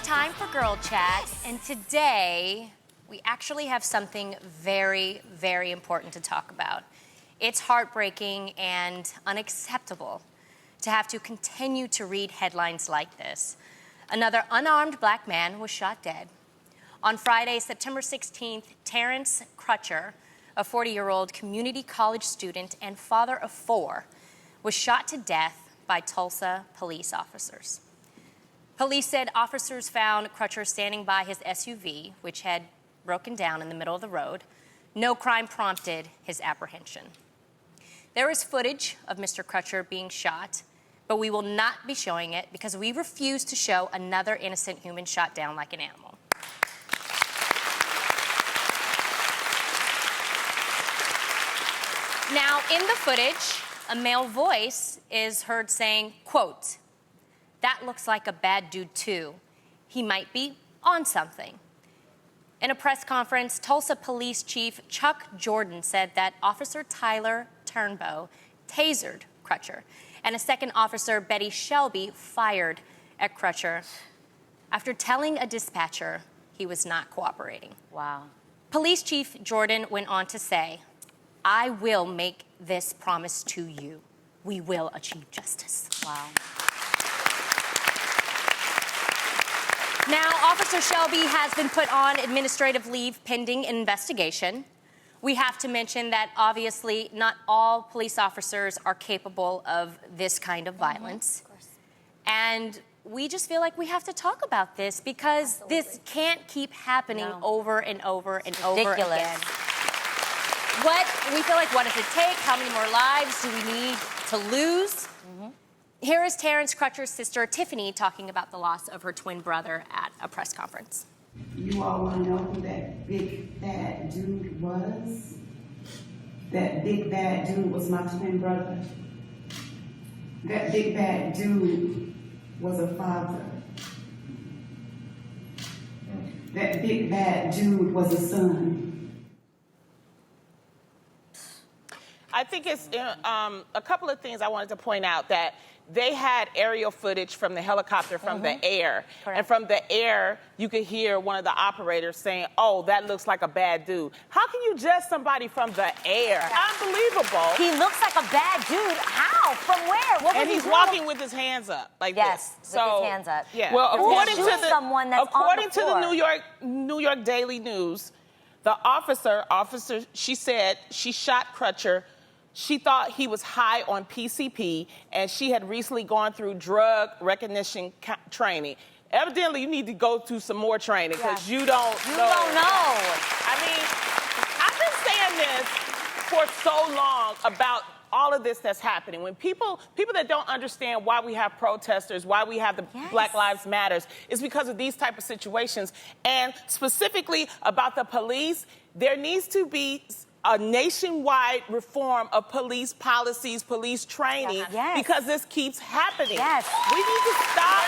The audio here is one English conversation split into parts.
time for Girl Chat, and today we actually have something very, very important to talk about. It's heartbreaking and unacceptable to have to continue to read headlines like this. Another unarmed black man was shot dead. On Friday, September 16th, Terence Crutcher, a 40-year-old community college student and father of 4, was shot to death by Tulsa police officers. Police said officers found Crutcher standing by his SUV, which had broken down in the middle of the road. No crime prompted his apprehension. There is footage of Mr. Crutcher being shot, but we will not be showing it because we refuse to show another innocent human shot down like an animal. Now, in the footage, a male voice is heard saying, quote, "That looks like a bad dude too. He might be on something." In a press conference, Tulsa Police Chief Chuck Jordan said that Officer Tyler Turnbow tasered Crutcher, and a second officer, Betty Shelby, fired at Crutcher after telling a dispatcher he was not cooperating. Wow. Police Chief Jordan went on to say, "I will make this promise to you. We will achieve justice." Wow. Now, Officer Shelby has been put on administrative leave pending an investigation. We have to mention that obviously not all police officers are capable of this kind of violence. Of course. And we just feel like we have to talk about this because this can't keep happening over and over and over again. What does it take? How many more lives do we need to lose? Here is Terence Crutcher's sister, Tiffany, talking about the loss of her twin brother at a press conference. You all want to know who that big bad dude was? That big bad dude was my twin brother. That big bad dude was a father. That big bad dude was a son. I think it's a couple of things I wanted to point out, that they had aerial footage from the helicopter from the air. Correct. And from the air, you could hear one of the operators saying, "Oh, that looks like a bad dude." How can you judge somebody from the air? Unbelievable. He looks like a bad dude. How? From where? What was And he he's doing? walking with his hands up like Yes, this. with his hands up. Yeah. Well, according to the someone that's according to the floor. New York Daily News, the officer, she said she shot Crutcher. She thought he was high on PCP, and she had recently gone through drug recognition training. Evidently, you need to go through some more training because you don't know. You don't know. I mean, I've been saying this for so long about all of this that's happening. When people that don't understand why we have protesters, why we have the Black Lives Matters, is because of these type of situations. And specifically about the police, there needs to be a nationwide reform of police policies, police training, because this keeps happening. Yes. We need to stop.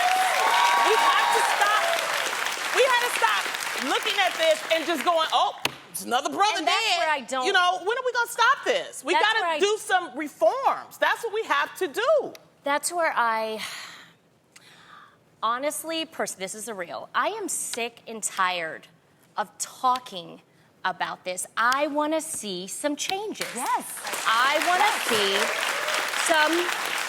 We have to stop. We had to stop looking at this and just going, "Oh, it's another brother And dead." that's where I don't... You know, when are we going to stop this? We got to do some reforms. That's what we have to do. That's where I... Honestly, this is real. I am sick and tired of talking about this. I want to see some changes. Yes. I want to see some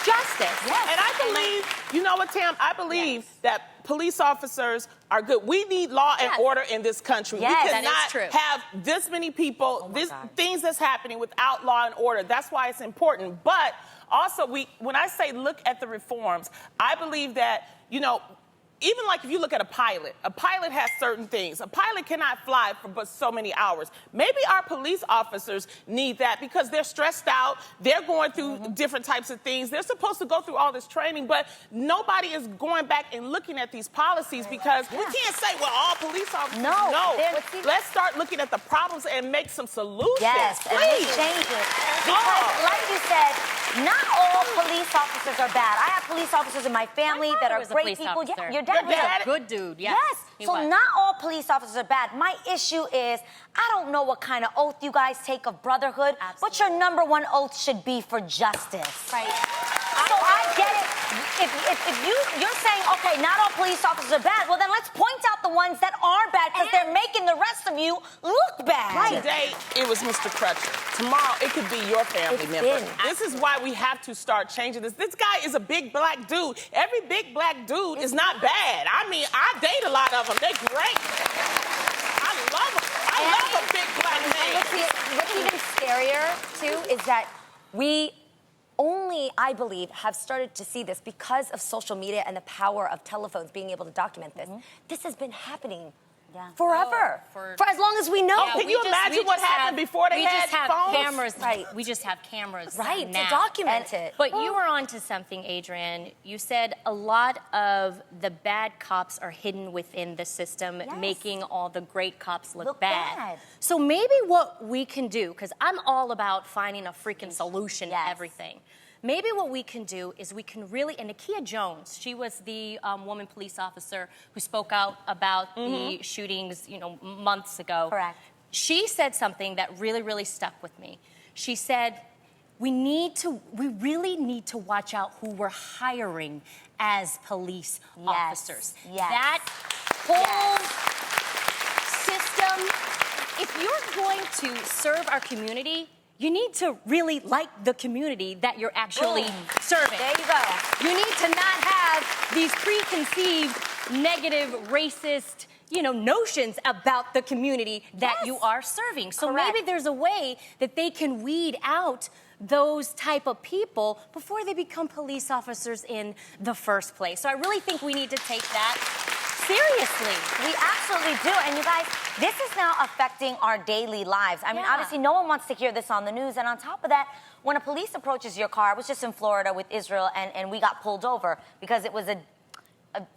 justice. Yes. And I believe, you know what, Tam? I believe that police officers are good. We need law and order in this country. Yes, we that cannot is true. have this many people, things that's happening without law and order. That's why it's important. But also, when I say look at the reforms, I believe that, you know, even like if you look at a pilot has certain things. A pilot cannot fly for but so many hours. Maybe our police officers need that because they're stressed out. They're going through different types of things. They're supposed to go through all this training, but nobody is going back and looking at these policies because we can't say, well, all police officers. No. Let's start looking at the problems and make some solutions. Yes, and change it. Because, like you said, not all police officers are bad. I have police officers in my family that are great people. Yeah, your dad was a good dude. Yes. So not all police officers are bad. My issue is, I don't know what kind of oath you guys take of brotherhood, but your #1 oath should be for justice. Right. So I get it. If you're saying, okay, not all police officers are bad, well then let's point on you look bad. Today, it was Mr. Crutcher. Tomorrow, it could be your family member. This is why we have to start changing this. This guy is a big black dude. Every big black dude is not bad. I mean, I date a lot of them. They're great. I love them. I love a big black man. What's even scarier, too, is that we only, I believe, have started to see this because of social media and the power of telephones being able to document this. This has been happening forever. For as long as we know. Oh, can you imagine what happened before they had phones? Cameras, right? We just have cameras, Right, now. to document it. But you were onto something, Adrian. You said a lot of the bad cops are hidden within the system, making all the great cops look bad. So maybe what we can do, because I'm all about finding a freaking solution to everything. Maybe what we can do is we can really, and Nakia Jones, she was the woman police officer who spoke out about the shootings, months ago. Correct. She said something that really, really stuck with me. She said, we really need to watch out who we're hiring as police officers. Yes. That whole system, if you're going to serve our community, you need to really like the community that you're actually serving. There you go. You need to not have these preconceived, negative, racist, notions about the community that you are serving. So maybe there's a way that they can weed out those type of people before they become police officers in the first place. So I really think we need to take that seriously. We absolutely do. And you guys, this is now affecting our daily lives. I mean, obviously, no one wants to hear this on the news. And on top of that, when a police approaches your car, I was just in Florida with Israel, and we got pulled over because it was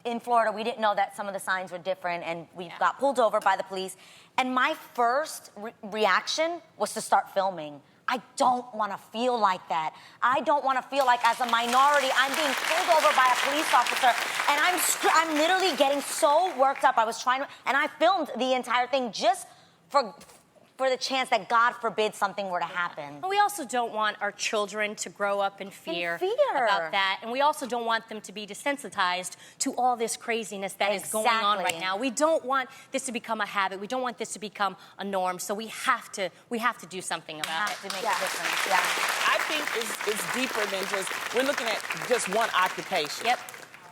in Florida, we didn't know that some of the signs were different, and we got pulled over by the police. And my first reaction was to start filming. I don't want to feel like that. I don't want to feel like, as a minority, I'm being pulled over by a police officer, and I'm literally getting so worked up. I was trying to, and I filmed the entire thing just for the chance that, God forbid, something were to happen. And we also don't want our children to grow up in fear about that. And we also don't want them to be desensitized to all this craziness that is going on right now. We don't want this to become a habit. We don't want this to become a norm. So we have to do something about it. To make a difference. Yeah. I think it's deeper than we're looking at just one occupation. Yep.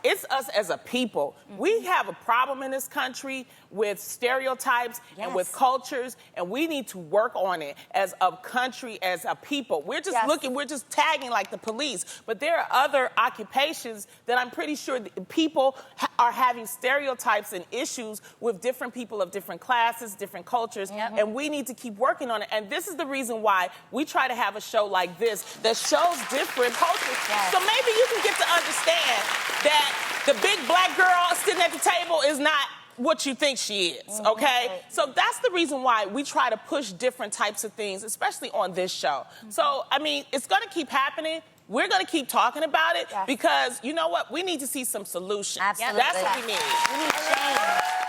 It's us as a people. We have a problem in this country with stereotypes and with cultures, and we need to work on it as a country, as a people. We're just we're just tagging like the police, but there are other occupations that I'm pretty sure people are having stereotypes and issues with different people of different classes, different cultures, and we need to keep working on it. And this is the reason why we try to have a show like this that shows different cultures. So maybe you can get to understand that the big black girl sitting at the table is not what you think she is, okay? So that's the reason why we try to push different types of things, especially on this show. So, I mean, it's going to keep happening. We're going to keep talking about it because, you know what? We need to see some solutions. Absolutely. That's what we need. We need change.